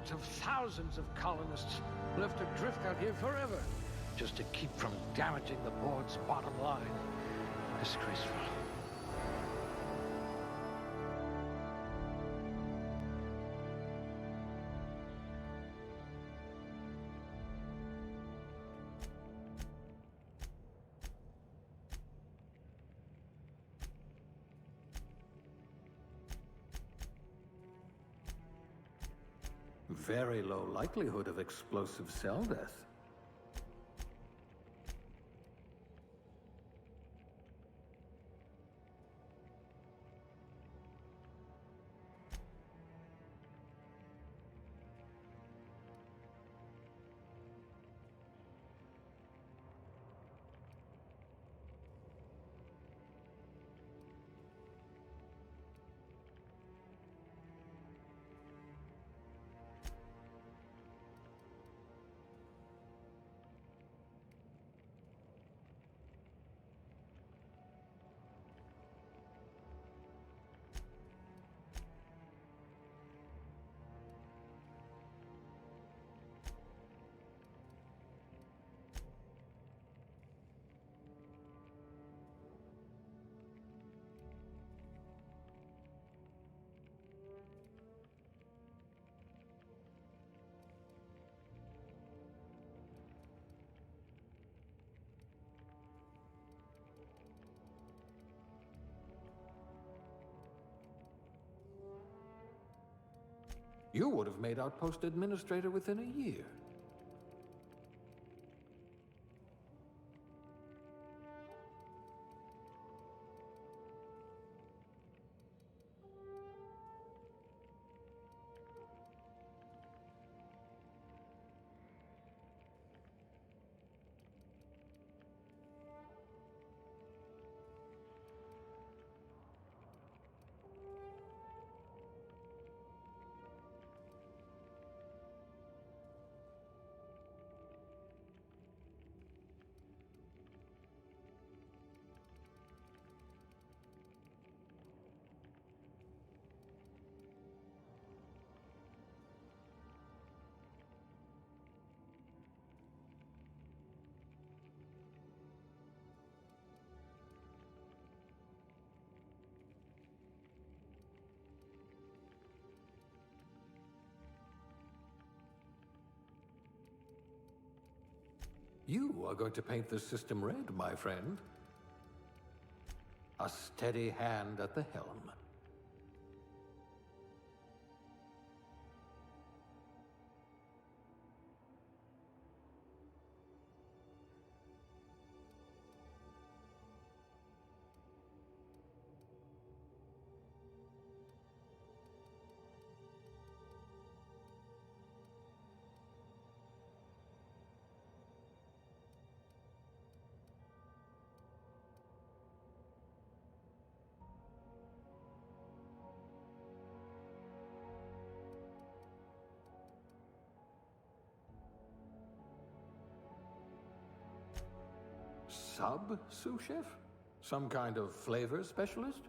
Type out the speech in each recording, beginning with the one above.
hundreds of thousands of colonists left adrift out here forever, just to keep from damaging the board's bottom line. Disgraceful. Very low likelihood of explosive cell death. You would have made Outpost Administrator within a year. You are going to paint this system red, my friend. A steady hand at the helm. Sous chef? Some kind of flavor specialist?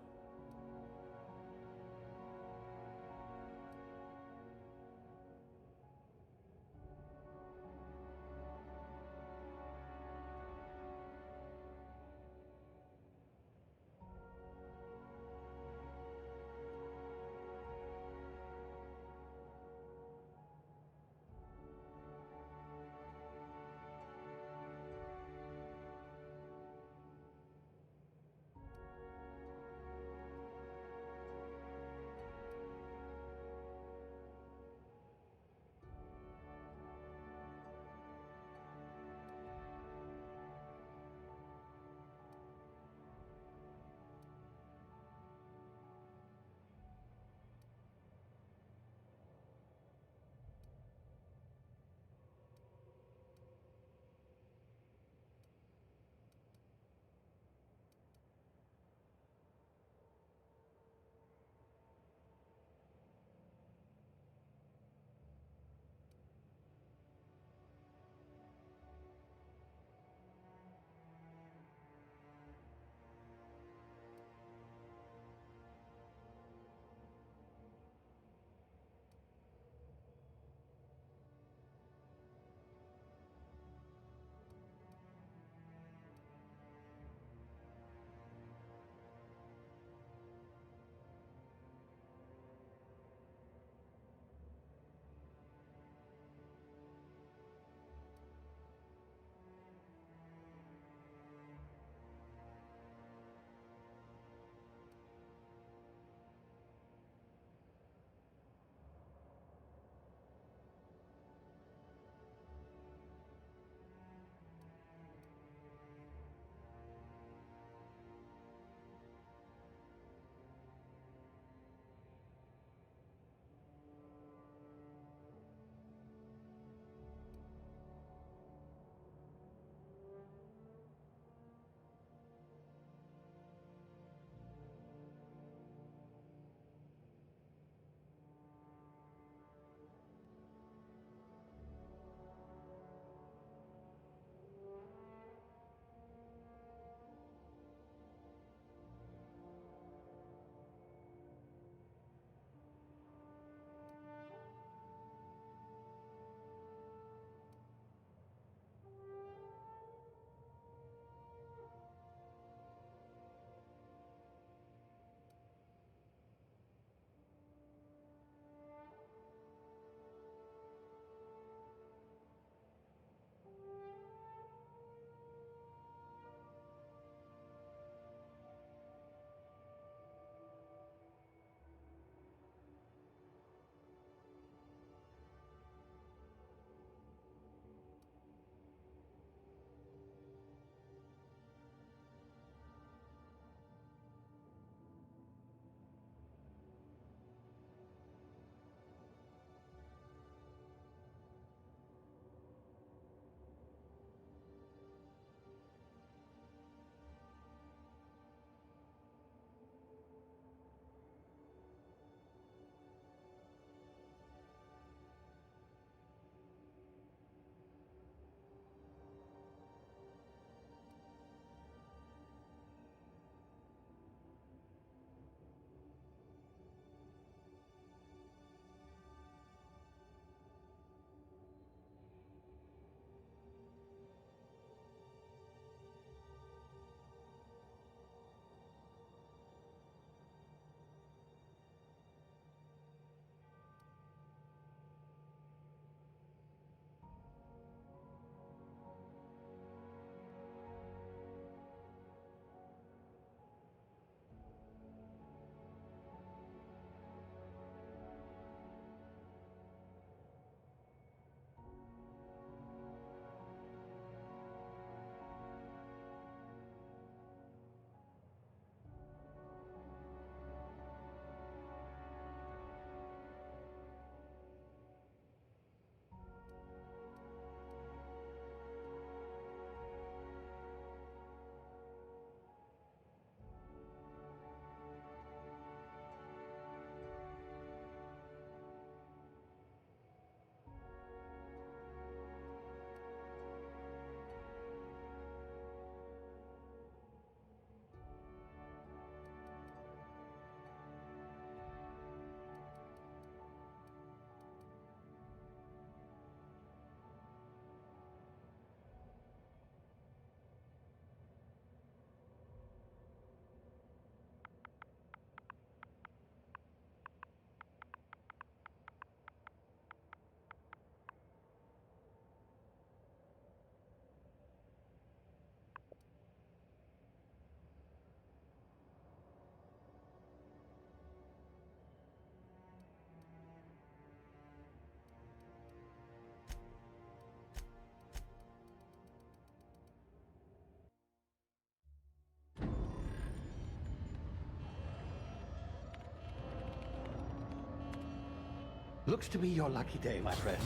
Looks to be your lucky day, my friend.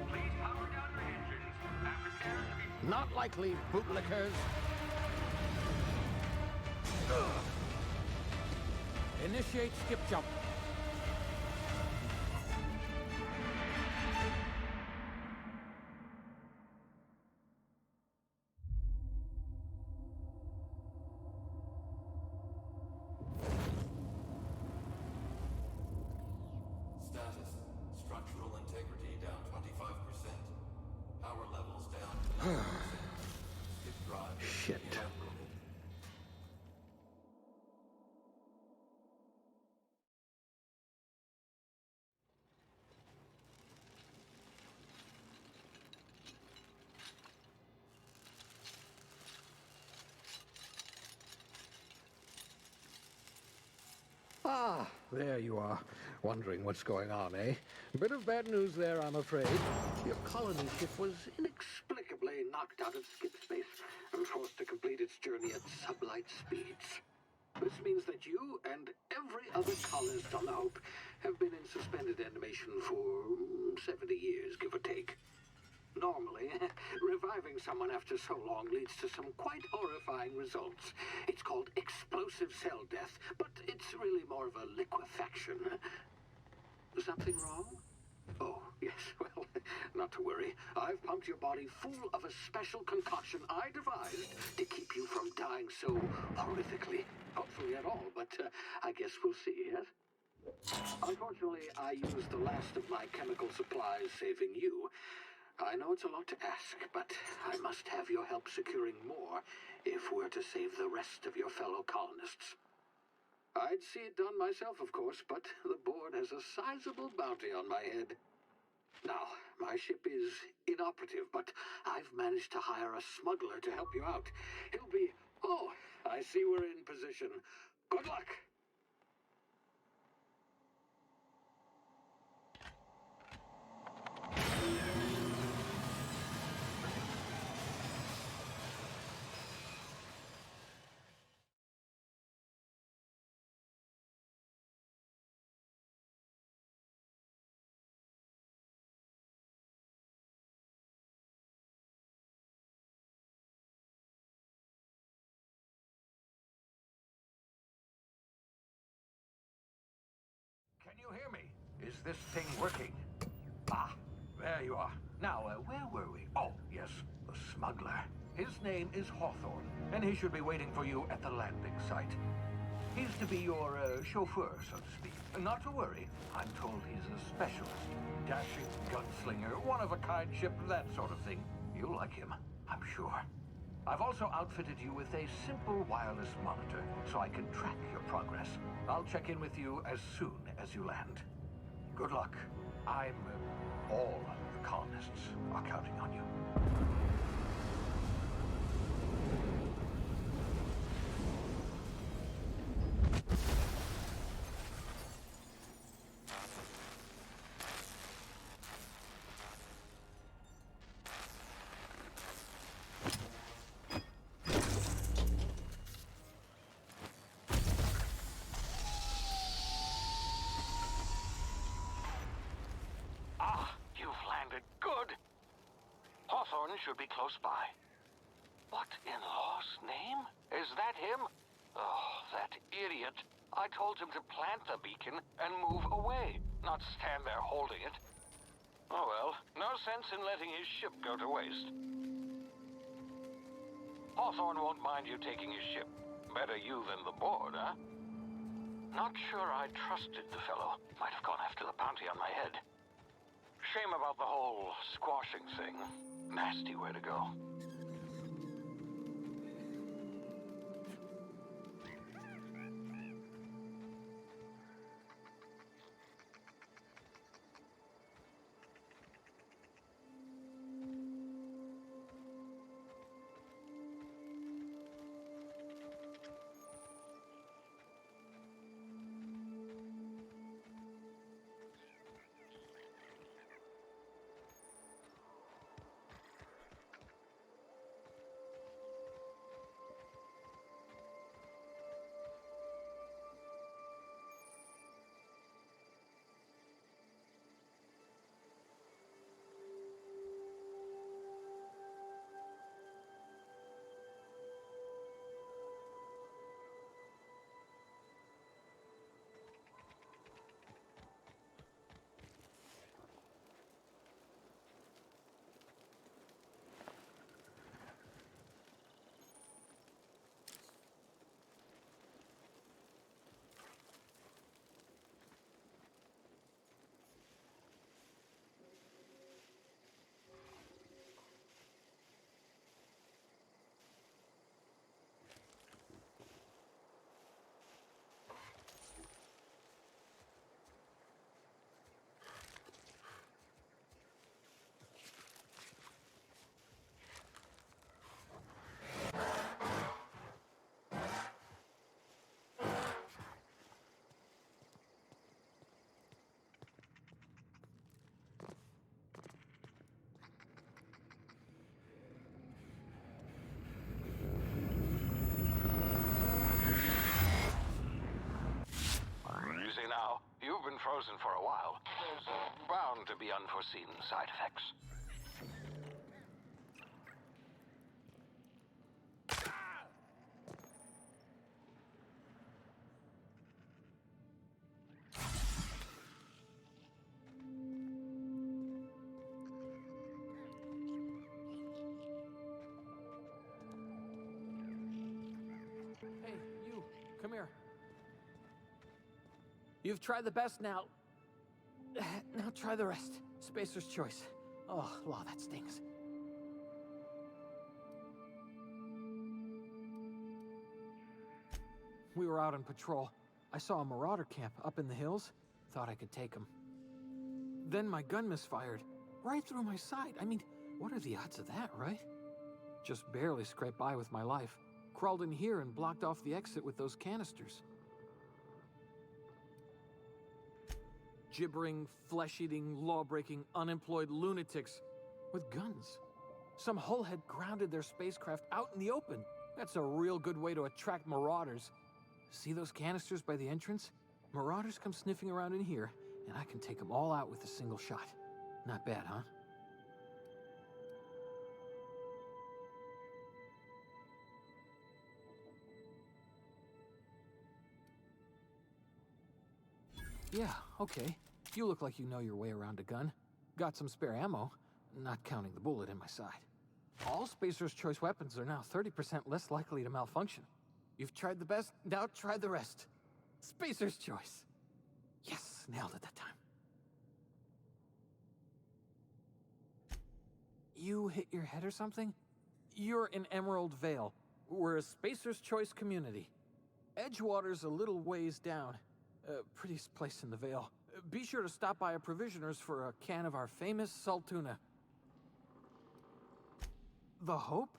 Please power down your engines and prepare to be... Not likely, bootlickers. Initiate skip jump. Status. Structural integrity down 25%. Power levels down 10%. Skip drive. Shit. inoperable. Ah, there you are. Wondering what's going on, eh? Bit of bad news there, I'm afraid. Your colony ship was inexplicably knocked out of skip space and forced to complete its journey at sublight speeds. This means that you and every other colonist on the Hope have been in suspended animation for 70 years, give or take. Normally, reviving someone after so long leads to some quite horrifying results. It's called explosive cell death, but it's really more of a liquefaction. Something wrong? Oh, yes, well, not to worry. I've pumped your body full of a special concoction I devised to keep you from dying so horrifically. Hopefully at all, but I guess we'll see, yes? Unfortunately, I used the last of my chemical supplies saving you. I know it's a lot to ask, but I must have your help securing more if we're to save the rest of your fellow colonists. I'd see it done myself, of course, but the board has a sizable bounty on my head. Now, my ship is inoperative, but I've managed to hire a smuggler to help you out. He'll be... Oh, I see we're in position. Good luck! Can you hear me? Is this thing working? Ah, there you are. Now, where were we? Oh, yes, the smuggler. His name is Hawthorne, and he should be waiting for you at the landing site. He's to be your chauffeur, so to speak. Not to worry, I'm told he's a specialist. Dashing gunslinger, one-of-a-kind ship, that sort of thing. You'll like him, I'm sure. I've also outfitted you with a simple wireless monitor, so I can track your progress. I'll check in with you as soon as you land. Good luck. All the colonists are counting on you. Should be close by. What in law's name? Is that him? Oh, that idiot. I told him to plant the beacon and move away, not stand there holding it. Oh well, no sense in letting his ship go to waste. Hawthorne won't mind you taking his ship. Better you than the board, huh? Not sure I trusted the fellow. Might have gone after the bounty on my head. Shame about the whole squashing thing. Nasty way to go. frozen for a while, there's bound to be unforeseen side effects. Hey, you, come here. You've tried the best now. Now try the rest. Spacer's choice. Oh, law, that stings. We were out on patrol. I saw a marauder camp up in the hills. Thought I could take him. Then my gun misfired. Right through my side. I mean, what are the odds of that, right? Just barely scraped by with my life. Crawled in here and blocked off the exit with those canisters. Gibbering, flesh-eating, law-breaking, unemployed lunatics with guns. Some hullhead grounded their spacecraft out in the open. That's a real good way to attract marauders. See those canisters by the entrance? Marauders come sniffing around in here, and I can take them all out with a single shot. Not bad, huh? Yeah, okay. You look like you know your way around a gun. Got some spare ammo, not counting the bullet in my side. All Spacer's Choice weapons are now 30% less likely to malfunction. You've tried the best, now try the rest. Spacer's Choice. Yes, nailed it that time. You hit your head or something? You're in Emerald Vale. We're a Spacer's Choice community. Edgewater's a little ways down. Prettiest place in the Vale. Be sure to stop by a provisioner's for a can of our famous salt tuna. The Hope?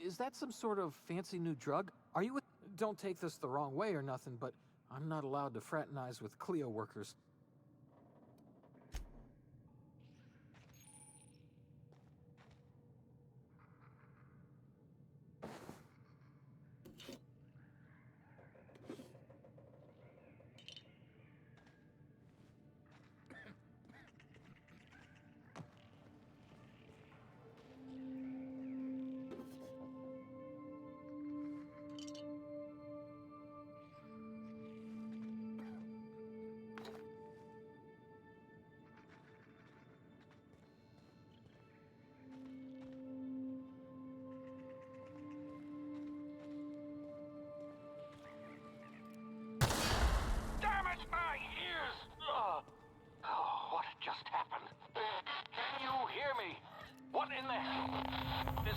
Is that some sort of fancy new drug? Are you with... Don't take this the wrong way or nothing, but I'm not allowed to fraternize with Clio workers. Damn it, my ears! Oh, what just happened? Can you hear me? What in the hell? This...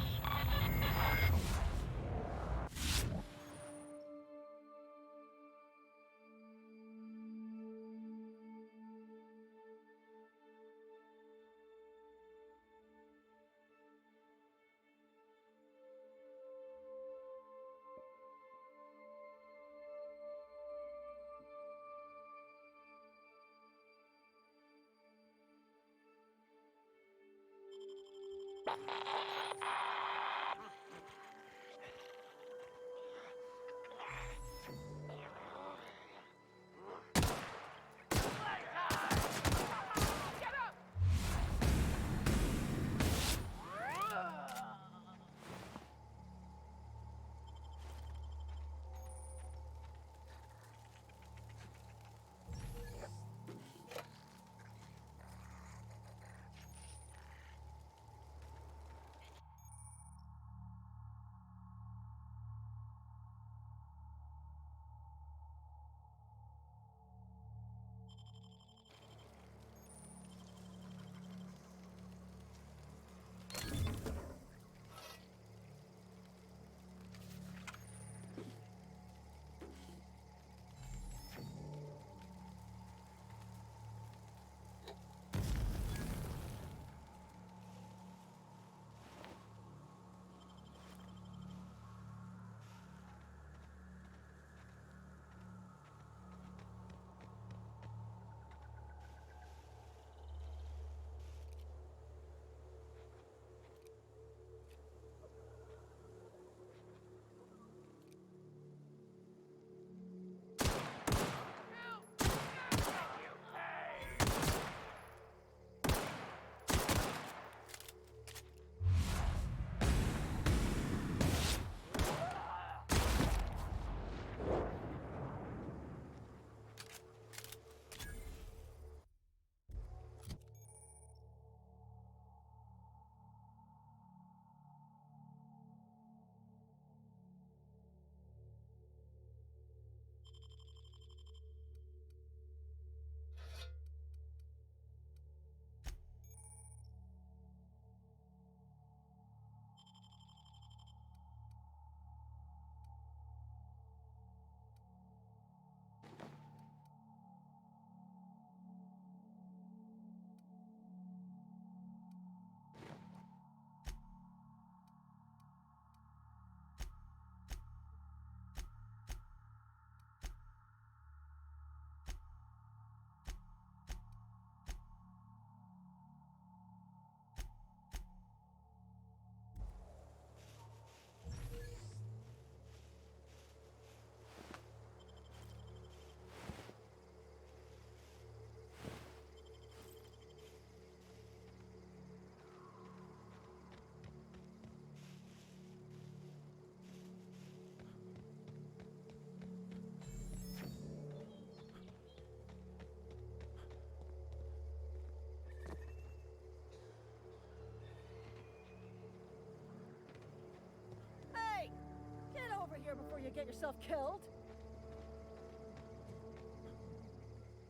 here before you get yourself killed.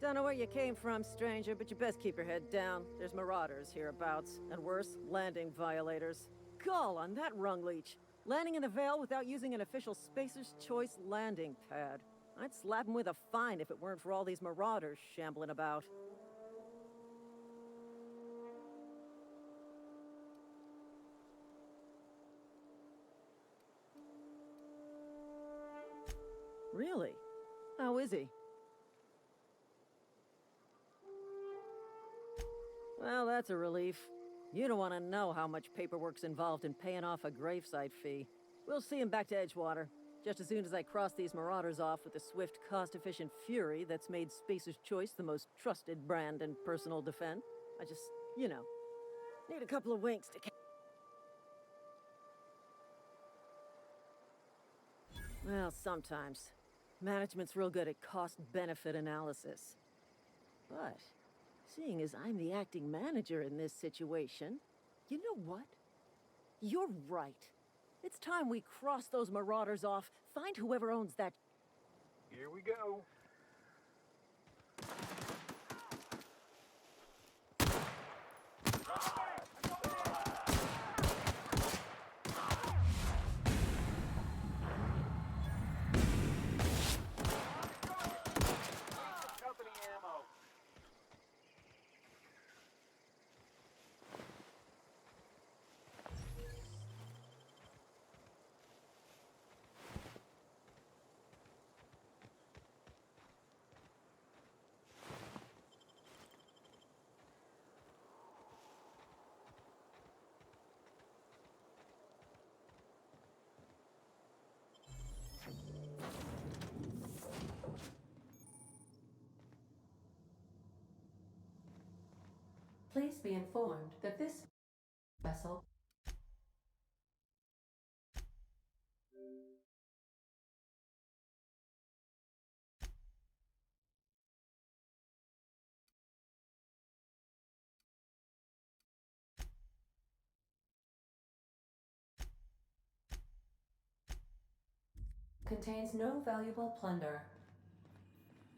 Don't know where you came from, stranger, but you best keep your head down. There's marauders hereabouts, and worse, landing violators. Gall on that rung leech. Landing in the Vale without using an official Spacer's Choice landing pad. I'd slap him with a fine if it weren't for all these marauders shambling about. Really? How is he? Well, that's a relief. You don't want to know how much paperwork's involved in paying off a gravesite fee. We'll see him back to Edgewater, just as soon as I cross these marauders off with the swift, cost-efficient fury that's made Spacer's Choice the most trusted brand in personal defense. I just, you know, need a couple of winks to... Well, sometimes. Management's real good at cost-benefit analysis. But, seeing as I'm the acting manager in this situation, you know what? You're right. It's time we cross those marauders off, find whoever owns that... Here we go. Company ammo. Please be informed that this vessel contains no valuable plunder.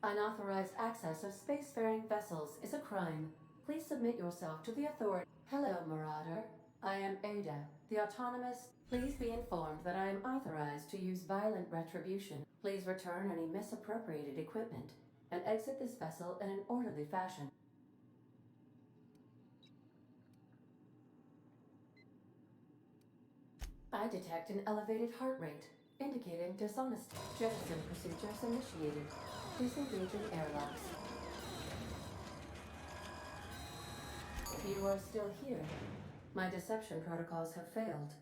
Unauthorized access of spacefaring vessels is a crime. Please submit yourself to the authority. Hello, Marauder. I am Ada, the autonomous. Please be informed that I am authorized to use violent retribution. Please return any misappropriated equipment and exit this vessel in an orderly fashion. I detect an elevated heart rate, indicating dishonesty. Jettison procedures initiated. Disengaging airlocks. You are still here. My deception protocols have failed.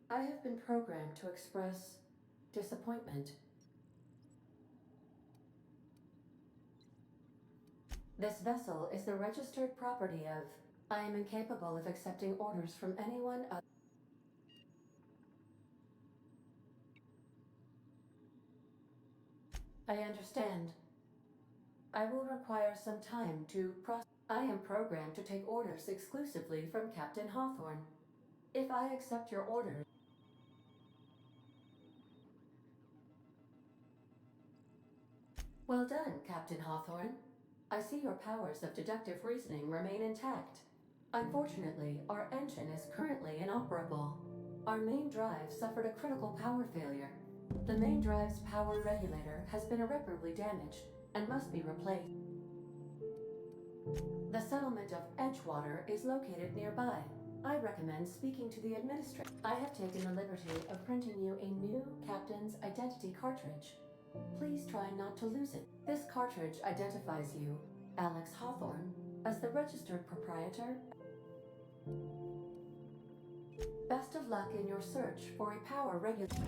I have been programmed to express disappointment. This vessel is the registered property of... I am incapable of accepting orders from anyone other. I understand. I will require some time to process. I am programmed to take orders exclusively from Captain Hawthorne. If I accept your orders... Well done, Captain Hawthorne. I see your powers of deductive reasoning remain intact. Unfortunately, our engine is currently inoperable. Our main drive suffered a critical power failure. The main drive's power regulator has been irreparably damaged and must be replaced. The settlement of Edgewater is located nearby. I recommend speaking to the administrator. I have taken the liberty of printing you a new captain's identity cartridge. Please try not to lose it. This cartridge identifies you, Alex Hawthorne, as the registered proprietor. Best of luck in your search for a power regulator.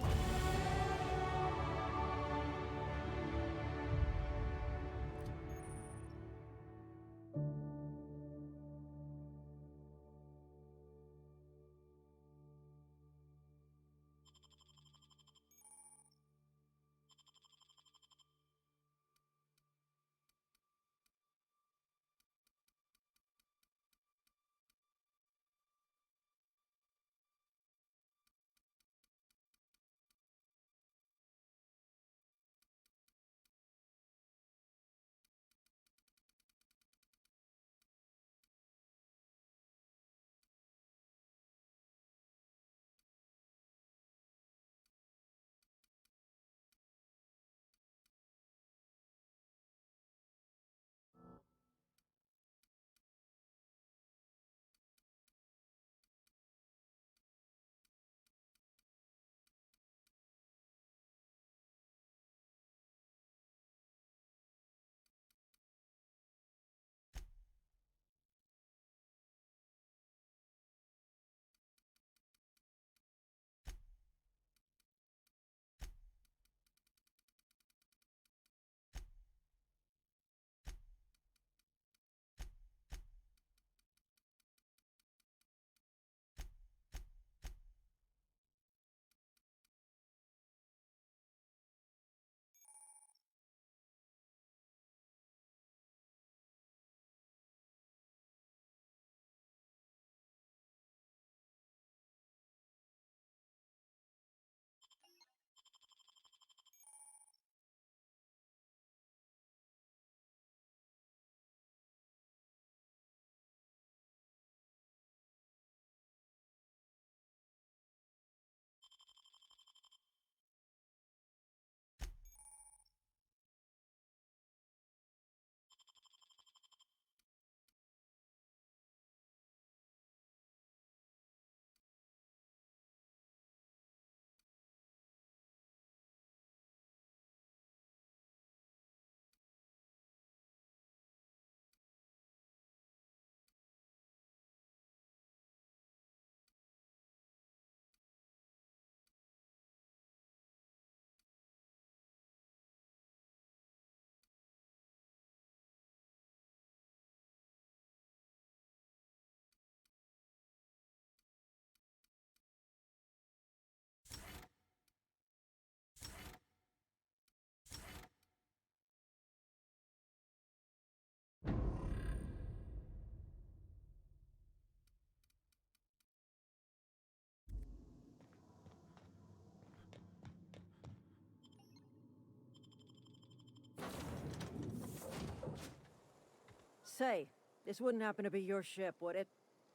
Say, this wouldn't happen to be your ship, would it?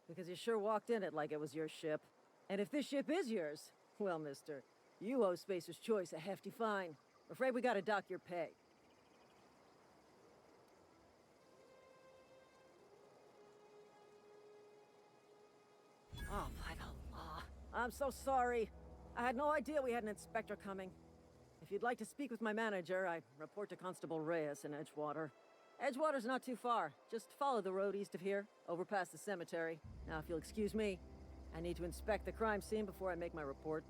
Because you sure walked in it like it was your ship. And if this ship is yours, well, mister, you owe Spacer's Choice a hefty fine. Afraid we gotta dock your pay. Oh, by the law. I'm so sorry. I had no idea we had an inspector coming. If you'd like to speak with my manager, I report to Constable Reyes in Edgewater. Edgewater's not too far. Just follow the road east of here, over past the cemetery. Now, if you'll excuse me, I need to inspect the crime scene before I make my report.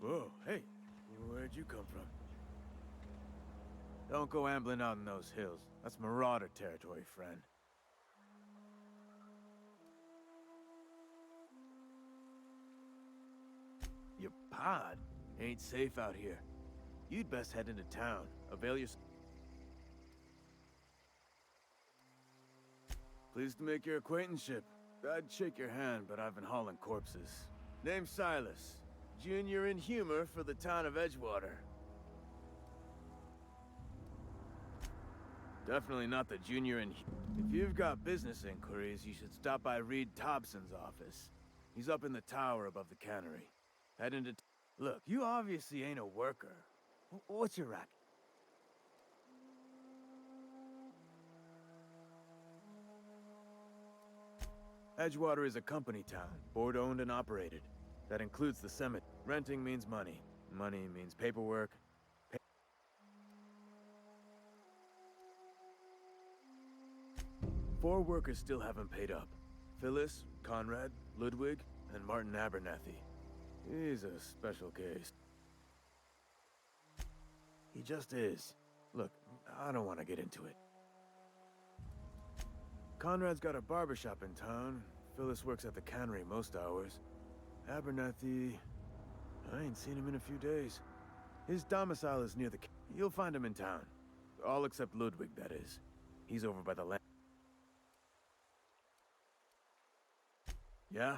Whoa, hey, where'd you come from? Don't go ambling out in those hills. That's Marauder territory, friend. Your pod ain't safe out here. You'd best head into town. Avail yourself. Pleased to make your acquaintanceship. I'd shake your hand, but I've been hauling corpses. Name's Silas. Junior in humor for the town of Edgewater. Definitely not the junior in... If you've got business inquiries, you should stop by Reed Thompson's office. He's up in the tower above the cannery. Head into... Look, you obviously ain't a worker. What's your racket? Edgewater is a company town, board-owned and operated. That includes the cemetery. Renting means money. Money means paperwork. Four workers still haven't paid up. Phyllis, Conrad, Ludwig, and Martin Abernathy. He's a special case. He just is. Look, I don't want to get into it. Conrad's got a barbershop in town. Phyllis works at the cannery most hours. Abernathy... I ain't seen him in a few days. His domicile is near the... You'll find him in town. All except Ludwig, that is. He's over by the land. Yeah?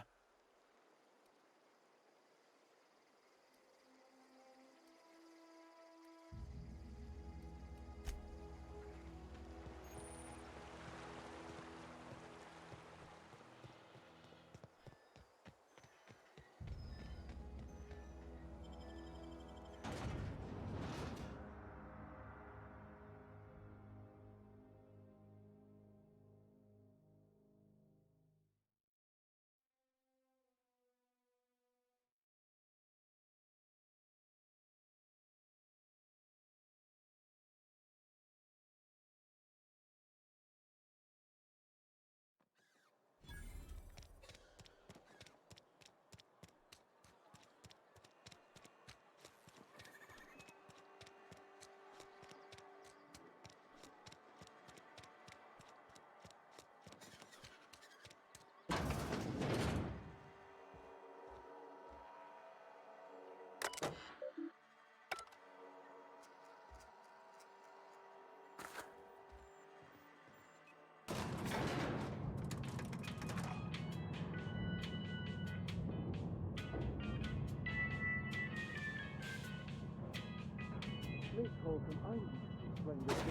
Miss Holcomb, I need to explain this to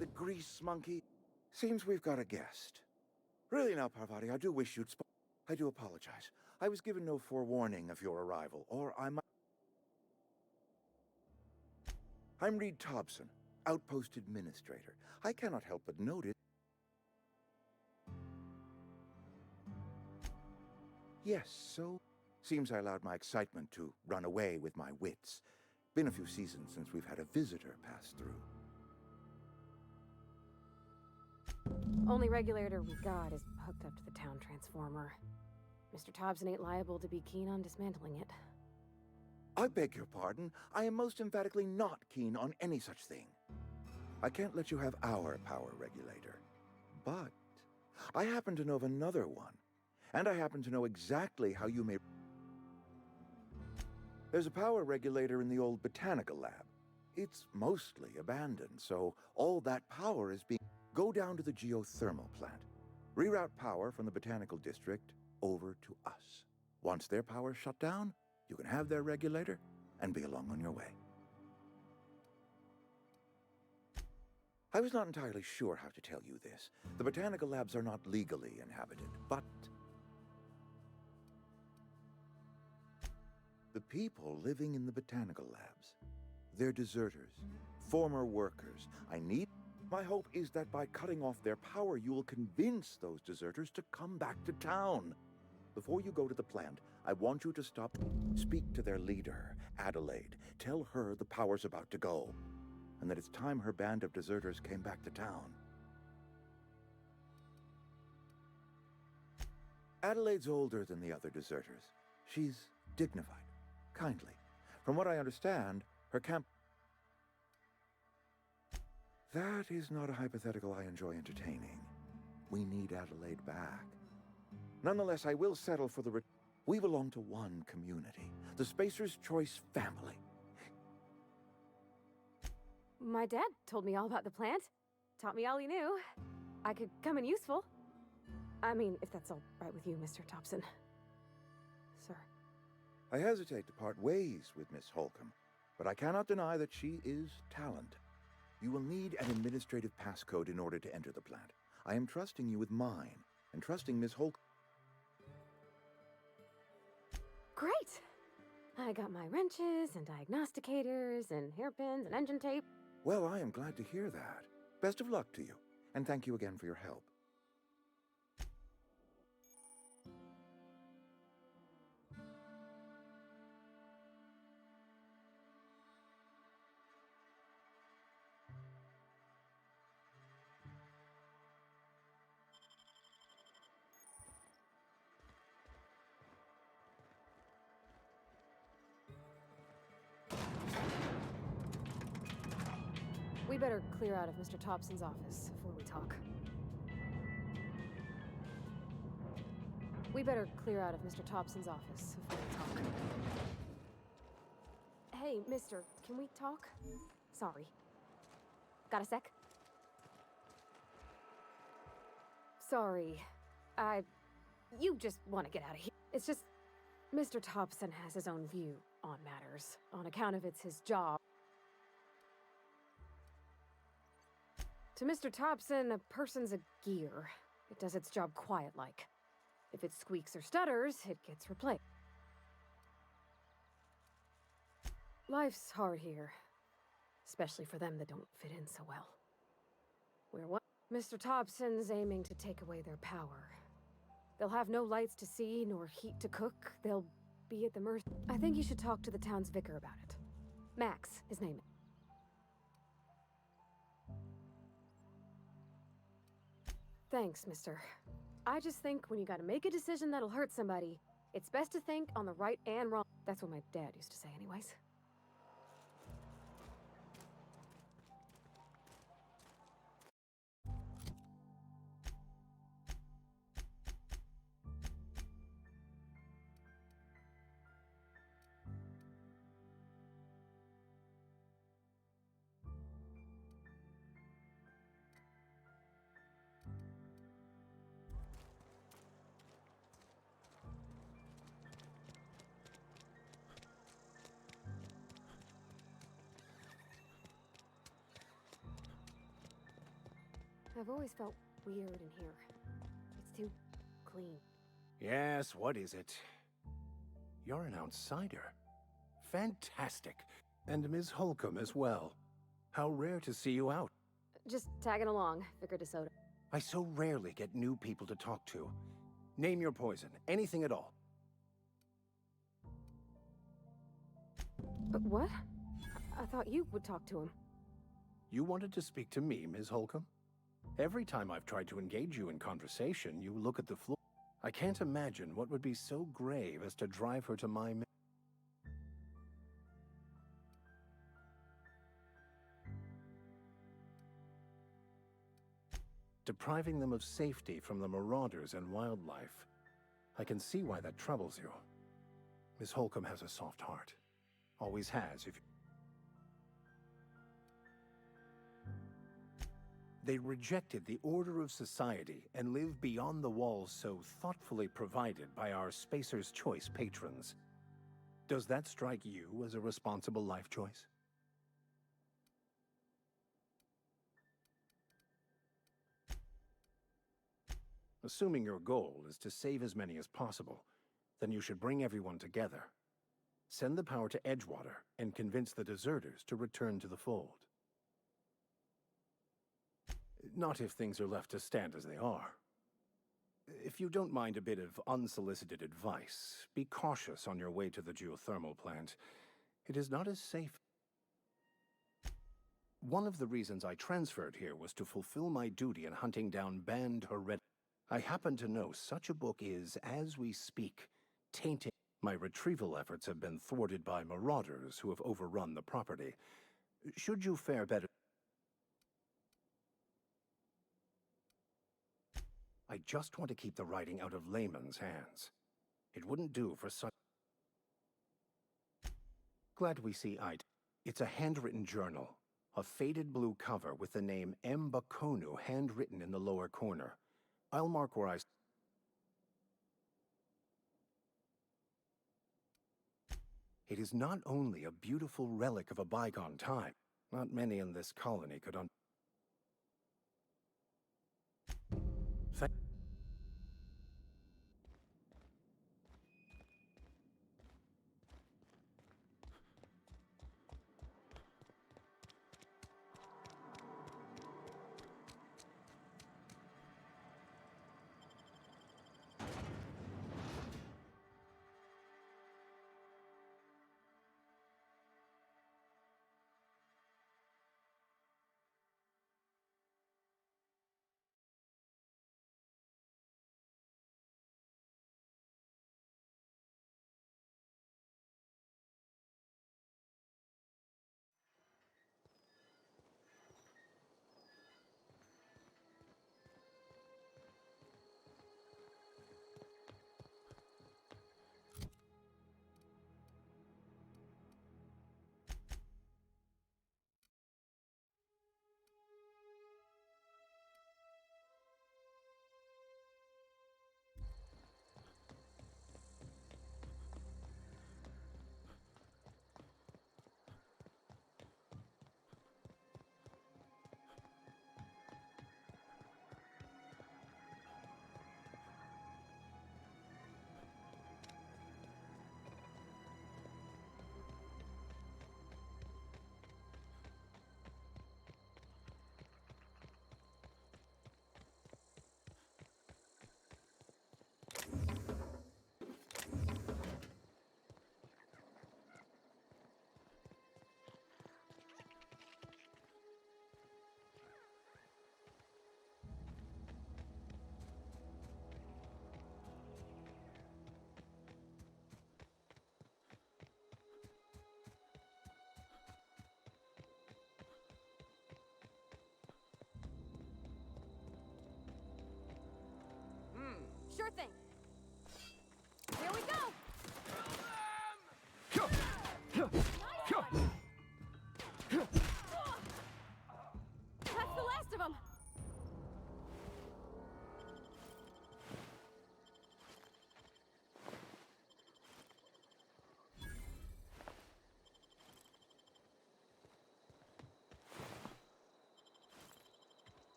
The grease monkey? Seems we've got a guest. Really now, Parvati, I do wish you'd I do apologize. I was given no forewarning of your arrival, or I might... I'm Reed Thompson, Outpost Administrator. I cannot help but notice... Yes, so... Seems I allowed my excitement to run away with my wits. Been a few seasons since we've had a visitor pass through. Only regulator we got is hooked up to the town transformer. Mr. Thompson ain't liable to be keen on dismantling it. I beg your pardon. I am most emphatically not keen on any such thing. I can't let you have our power regulator. But I happen to know of another one. And I happen to know exactly how you may... There's a power regulator in the old botanical lab. It's mostly abandoned, so all that power is being... Go down to the geothermal plant. Reroute power from the botanical district over to us. Once their power's shut down, you can have their regulator and be along on your way. I was not entirely sure how to tell you this. The botanical labs are not legally inhabited, but... the people living in the botanical labs, they're deserters, former workers. My hope is that by cutting off their power, you will convince those deserters to come back to town. Before you go to the plant, I want you to speak to their leader, Adelaide. Tell her the power's about to go, and that it's time her band of deserters came back to town. Adelaide's older than the other deserters. She's dignified, kindly. From what I understand, her camp... That is not a hypothetical I enjoy entertaining. We need Adelaide back. Nonetheless, I will settle for the... We belong to one community, the Spacer's Choice family. My dad told me all about the plant. Taught me all he knew. I could come in useful. I mean, if that's all right with you, Mr. Thompson. Sir. I hesitate to part ways with Miss Holcomb, but I cannot deny that she is talented. You will need an administrative passcode in order to enter the plant. I am trusting you with mine, and trusting Miss Holcomb. Great! I got my wrenches and diagnosticators and hairpins and engine tape. Well, I am glad to hear that. Best of luck to you, and thank you again for your help. We better clear out of Mr. Thompson's office before we talk. We better clear out of Mr. Thompson's office before we talk. Hey, mister, can we talk? Sorry. Got a sec? Sorry. You just want to get out of here. It's just, Mr. Thompson has his own view on matters. On account of it's his job. To Mr. Thompson, a person's a gear. It does its job quiet-like. If it squeaks or stutters, it gets replaced. Life's hard here. Especially for them that don't fit in so well. We're what? Mr. Thompson's aiming to take away their power. They'll have no lights to see, nor heat to cook. They'll be at the mercy. I think you should talk to the town's vicar about it. Max, his name is. Thanks, mister. I just think when you gotta make a decision that'll hurt somebody, it's best to think on the right and wrong. That's what my dad used to say anyways. I've always felt weird in here. It's too clean. Yes, what is it? You're an outsider. Fantastic. And Ms. Holcomb as well. How rare to see you out. Just tagging along, figured a soda. I so rarely get new people to talk to. Name your poison, anything at all. But what? I thought you would talk to him. You wanted to speak to me, Ms. Holcomb? Every time I've tried to engage you in conversation, you look at the floor. I can't imagine what would be so grave as to drive her to my... Depriving them of safety from the marauders and wildlife. I can see why that troubles you. Miss Holcomb has a soft heart. Always has, if... They rejected the order of society and live beyond the walls so thoughtfully provided by our Spacer's Choice patrons. Does that strike you as a responsible life choice? Assuming your goal is to save as many as possible, then you should bring everyone together. Send the power to Edgewater and convince the deserters to return to the fold. Not if things are left to stand as they are. If you don't mind a bit of unsolicited advice, be cautious on your way to the geothermal plant. It is not as safe. One of the reasons I transferred here was to fulfill my duty in hunting down Band Hereditary. I happen to know such a book is, as we speak, tainting. My retrieval efforts have been thwarted by marauders who have overrun the property. Should you fare better... I just want to keep the writing out of layman's hands. It wouldn't do for such... Glad we see eye. It's a handwritten journal. A faded blue cover with the name M. Bakonu handwritten in the lower corner. I'll mark where I... It is not only a beautiful relic of a bygone time. Not many in this colony could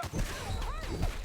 Hurry!